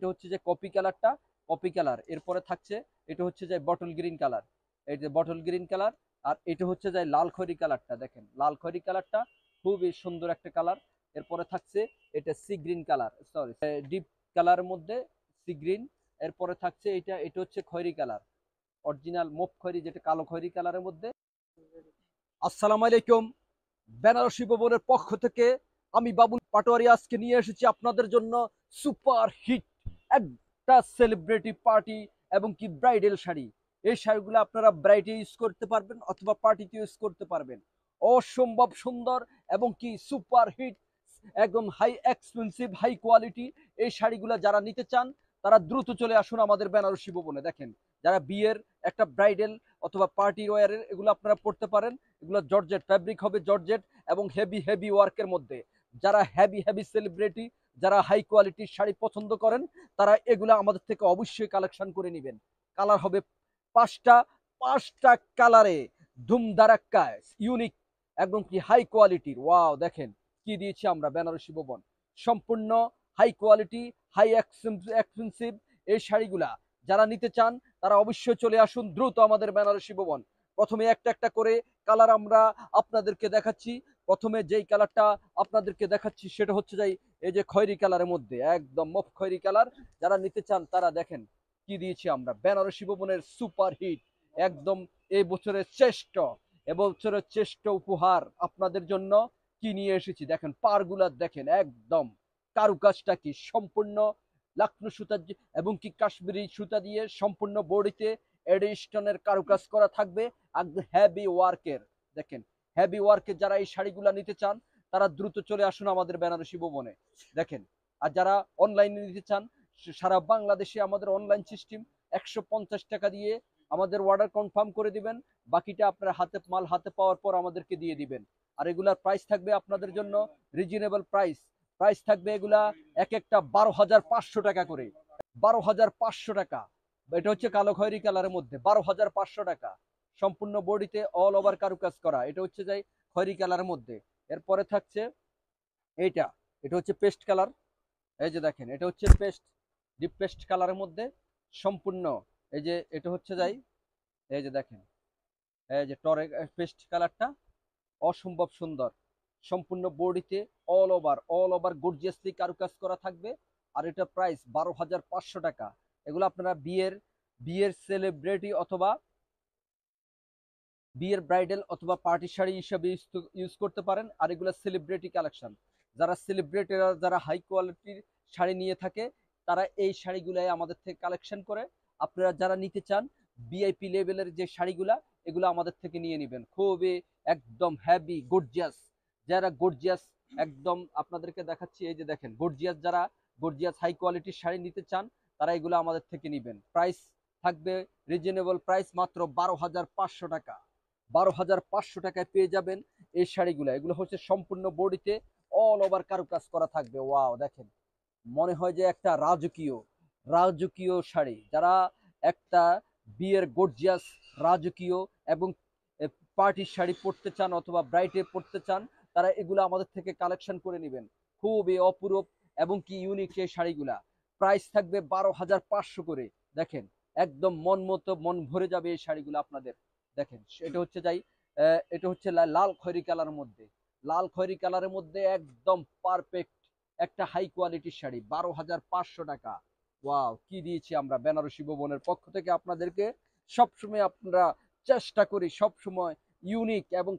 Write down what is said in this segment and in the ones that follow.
এটা হচ্ছে যে কপি কালারটা, কপি কালার। এরপরে থাকছে এটা হচ্ছে যে বটল গ্রিন কালার, এই যে বটল গ্রিন কালার। আর এটা হচ্ছে যে লাল খয়রি কালারটা, দেখেন লাল খয়রি কালারটা খুবই সুন্দর একটা কালার। এরপরে থাকছে এটা sea green colour, sorry deep কালারের মধ্যে সি গ্রিন। এরপরে থাকছে এটা, এটা হচ্ছে খয়রি কালার, অরিজিনাল মুভ খয়রি, যেটা কালো খয়রি কালারের মধ্যে। আসসালামু আলাইকুম, বেনারসি ভবনের পক্ষ থেকে আমি বাবুল পাটোয়ারি আজকে নিয়ে এসেছি আপনাদের জন্য সুপার হিট একটা সেলিব্রিটি পার্টি এবং কি ব্রাইডাল শাড়ি। এই শাড়িগুলো আপনারা ব্রাইডে ইউজ করতে পারবেন অথবা পার্টিতে ইউজ করতে পারবেন। অসম্ভব সুন্দর এবং কি সুপার হিট, একদম হাই এক্সপেন্সিভ হাই কোয়ালিটি। এই শাড়িগুলো যারা নিতে চান তারা দ্রুত চলে আসুন আমাদের বেনারসি ভবনে। দেখেন, যারা বিয়ের একটা ব্রাইডাল অথবা পার্টি ওয়ারের এগুলো আপনারা পড়তে পারেন। এগুলো জর্জেট ফ্যাব্রিক হবে, জর্জেট এবং হেভি হেভি ওয়ার্কের মধ্যে। যারা হেভি হেভি সেলিব্রিটি, যারা হাই কোয়ালিটির শাড়ি পছন্দ করেন, তারা এগুলো আমাদের থেকে অবশ্যই কালেকশন করে নেবেন। কালার হবে পাঁচটা, পাঁচটা কালারে ধুমধারাক্কা ইউনিক একদম কি হাই কোয়ালিটির। ওয়াও, দেখেন কি দিয়েছি আমরা বেনারসি ভবন, সম্পূর্ণ হাই কোয়ালিটি হাই এক্সপেন্সিভ এই শাড়িগুলা। যারা নিতে চান তারা অবশ্যই চলে আসুন দ্রুত আমাদের বেনারসি ভবন। প্রথমে একটা একটা করে কালার আমরা আপনাদেরকে দেখাচ্ছি। প্রথমে যেই কালারটা আপনাদেরকে দেখাচ্ছি সেটা হচ্ছে যাই এই যে খয়েরি কালারের মধ্যে, একদম মফ খয়েরি কালার। যারা নিতে চান তারা দেখেন কি দিয়েছি আমরা বেনারসি ভবনের সুপার হিট, একদম এই বছরের শ্রেষ্ঠ, এবছরের শ্রেষ্ঠ উপহার আপনাদের জন্য কি নিয়ে এসেছি। দেখেন পারগুলা দেখেন, একদম কারুকাজটা কি সম্পূর্ণ লাকনো সুতা এবং কি কাশ্মীরি সুতা দিয়ে সম্পূর্ণ বডিতে এডিস্টনের কারুকাজ করা থাকবে, একদম হেভি ওয়ার্কের। দেখেন হেভি ওয়ার্কের, যারা এই শাড়িগুলো নিতে চান তারা দ্রুত চলে আসুন আমাদের বেনারসি ভবনে। দেখেন, আর যারা অনলাইনে নিতে চান সারা বাংলাদেশে আমাদের অনলাইন সিস্টেম, 150 টাকা দিয়ে আমাদের অর্ডার কনফার্ম করে দিবেন, বাকিটা আপনার হাতে মাল হাতে পাওয়ার পর আমাদেরকে দিয়ে দিবেন। আর এগুলার প্রাইস থাকবে আপনাদের জন্য রিজনেবল প্রাইস। প্রাইস থাকবে এগুলা এক একটা 12,500 টাকা করে, 12,500 টাকা। এটা হচ্ছে কালো খয়েরি কালারের মধ্যে 12,500 টাকা, সম্পূর্ণ বডিতে অল ওভার কারুকাজ করা। এটা হচ্ছে যাই খয়েরি কালারের মধ্যে। এরপরে থাকছে এইটা, এটা হচ্ছে পেস্ট কালার। এই যে দেখেন, এটা হচ্ছে পেস্ট, ডিপ পেস্ট কালারের মধ্যে সম্পূর্ণ। এই যে এটা হচ্ছে যাই, এই যে দেখেন, এই যে টরে পেস্ট কালারটা অসম্ভব সুন্দর, সম্পূর্ণ বডিতে অল ওভার গর্জিয়াসলি কারুকাজ করা থাকবে। আর এটা প্রাইস 12,500 টাকা। এগুলো আপনারা বিয়ের বিয়ের সেলিব্রিটি অথবা বিয়ের ব্রাইডাল অথবা পার্টি শাড়ি হিসেবে ইউজ করতে পারেন। আর এগুলো সেলিব্রিটি কালেকশন, যারা সেলিব্রিটিরা যারা হাই কোয়ালিটির শাড়ি নিয়ে থাকে তারা এই শাড়িগুলাই আমাদের থেকে কালেকশন করে। আপনারা যারা নিতে চান ভিআইপি লেভেলের যে শাড়িগুলা, এগুলো আমাদের থেকে নিয়ে নেবেন। খুবই একদম হেভি গর্জিয়াস, যারা গর্জিয়াস একদম আপনাদেরকে দেখাচ্ছি। এই যে দেখেন গর্জিয়াস, যারা গর্জিয়াস হাই কোয়ালিটির শাড়ি নিতে চান তারা এগুলো আমাদের থেকে নেবেন। প্রাইস থাকবে রিজনেবল প্রাইস, মাত্র 12,500 টাকা। 12,500 টাকায় পেয়ে যাবেন এই শাড়িগুলো। এগুলো হচ্ছে সম্পূর্ণ বডিতে অল ওভার কারুকাজ করা থাকবে। ওয়াও, দেখেন মনে হয় যে একটা রাজকীয় রাজকীয় শাড়ি। যারা একটা বিয়ের গর্জিয়াস রাজকীয় এবং পার্টির শাড়ি পরতে চান অথবা ব্রাইডে পরতে চান, তারা এগুলো আমাদের থেকে কালেকশন করে নেবেন। খুবই অপূরূপ এবং কি ইউনিক এই শাড়িগুলা। প্রাইস থাকবে 12,500 করে। দেখেন একদম মন মতো মন ভরে যাবে এই শাড়িগুলো আপনাদের। দেখেন এটা হচ্ছে যাই এটা হচ্ছে লাল খয়েরি কালারের মধ্যে, লাল খয়েরি কালারের মধ্যে একদম পারফেক্ট একটা হাই কোয়ালিটির শাড়ি, 12,500 টাকা। ওয়াও, কি দিয়েছি আমরা বেনারসি ভবনের পক্ষ থেকে আপনাদেরকে। সবসময় আপনারা চেষ্টা করি সবসময় ইউনিক এবং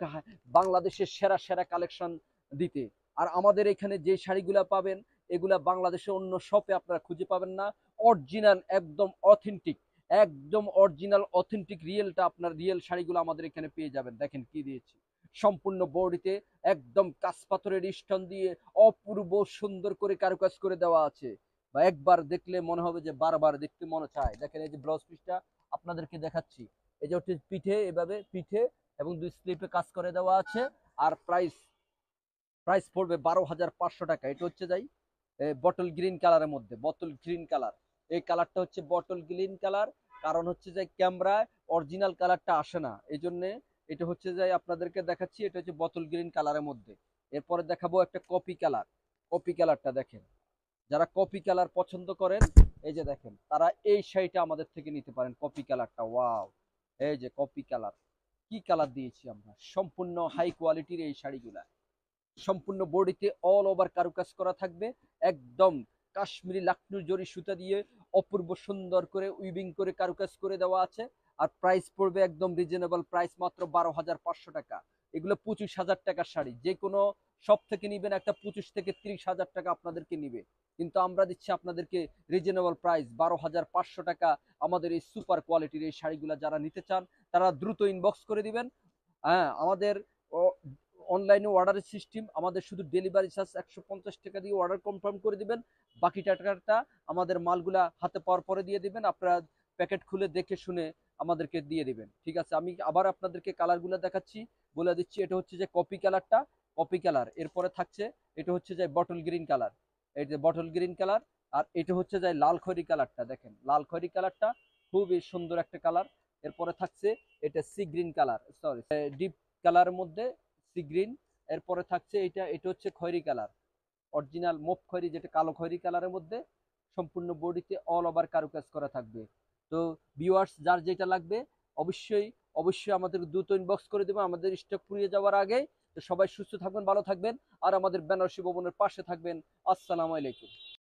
বাংলাদেশের সেরা সেরা কালেকশন দিতে। আর আমাদের এখানে যে শাড়িগুলা পাবেন এগুলা বাংলাদেশের অন্য শপে আপনারা খুঁজে পাবেন না। অরিজিনাল একদম অথেন্টিক, একদম অরিজিনাল অথেন্টিক রিয়েলটা, আপনার রিয়েল শাড়িগুলো আমাদের এখানে পেয়ে যাবেন। দেখেন কি দিয়েছি, সম্পূর্ণ বডিতে একদম কাঁচ পাথরের স্টোন দিয়ে অপূর্ব সুন্দর করে কারুকাজ করে দেওয়া আছে। বা একবার দেখলে মনে হবে যে বারবার দেখতে মনে চায়। দেখেন এই যে ব্লাউজ পিসটা আপনাদেরকে দেখাচ্ছি, এই যে হচ্ছে পিঠে, এভাবে পিঠে এবং দুই স্লিপে কাজ করে দেওয়া আছে। আর প্রাইস প্রাইস পড়বে 12,500 টাকা। এটা হচ্ছে যাই বটল গ্রিন কালারের মধ্যে, বটল গ্রিন কালার। এই কালারটা হচ্ছে বটল গ্রিন কালার, কারণ হচ্ছে যে ক্যামেরায় অরিজিনাল কালারটা আসে না, এই জন্য এটা হচ্ছে যাই আপনাদেরকে দেখাচ্ছি। এটা হচ্ছে বটল গ্রিন কালারের মধ্যে। এরপরে দেখাবো একটা কপি কালার। কপি কালারটা দেখেন, যারা কপি কালার পছন্দ করেন এই যে দেখেন, তারা এই শাড়িটা আমাদের থেকে নিতে পারেন, কপি কালারটা। ওয়াও, এই যে কপি কালার, কি কালার দিয়েছি আমরা, সম্পূর্ণ হাই কোয়ালিটির এই শাড়িগুলা। সম্পূর্ণ বডিতে অল ওভার কারুকাজ করা থাকবে, একদম কাশ্মীরি লাকনুর জরি সুতা দিয়ে অপূর্ব সুন্দর করে উইভিং করে কারুকাজ করে দেওয়া আছে। আর প্রাইস পড়বে একদম রিজনেবল প্রাইস, মাত্র 12,500 টাকা। এগুলো 25,000 টাকার শাড়ি, যে কোনো সব থেকে নিবেন একটা 25 থেকে 30 হাজার টাকা আপনাদেরকে নিবে, কিন্তু আমরা দিচ্ছি আপনাদেরকে রিজনেবল প্রাইস 12,500 টাকা। আমাদের এই সুপার কোয়ালিটির এই শাড়িগুলা যারা নিতে চান তারা দ্রুত ইনবক্স করে দিবেন। হ্যাঁ, আমাদের অনলাইনে অর্ডারের সিস্টেম, আমাদের শুধু ডেলিভারি চার্জ 150 টাকা দিয়ে অর্ডার কনফার্ম করে দিবেন। বাকি টাকাটা আমাদের মালগুলা হাতে পাওয়ার পরে দিয়ে দিবেন। আপনারা প্যাকেট খুলে দেখে শুনে আমাদেরকে দিয়ে দিবেন, ঠিক আছে? আমি আবার আপনাদেরকে কালারগুলো দেখাচ্ছি, বলে দিচ্ছি। এটা হচ্ছে যে কপি কালারটা, কপি কালার। এরপরে থাকছে এটা হচ্ছে যে বটল গ্রিন কালার, এই যে বটল গ্রিন কালার। আর এটা হচ্ছে যে লাল খয়রি কালারটা, দেখেন লাল খয়রি কালারটা খুবই সুন্দর একটা কালার। এরপরে থাকছে এটা sea green colour, sorry deep কালারের মধ্যে সি গ্রিন। এরপরে থাকছে এটা হচ্ছে খয়েরি কালার, অরিজিনাল মুভ খয়েরি, যেটা কালো খয়েরি কালারের মধ্যে সম্পূর্ণ বডিতে অল ওভার কারুকাজ করা থাকবে। তো ভিউয়ার্স, যার যেটা লাগবে অবশ্যই অবশ্যই আমাদের দ্রুত ইনবক্স করে দেবেন আমাদের স্টক ফুরিয়ে যাওয়ার আগে। তো সবাই সুস্থ থাকবেন, ভালো থাকবেন, আর আমাদের বেনারসি ভবনের পাশে থাকবেন। আসসালামু আলাইকুম।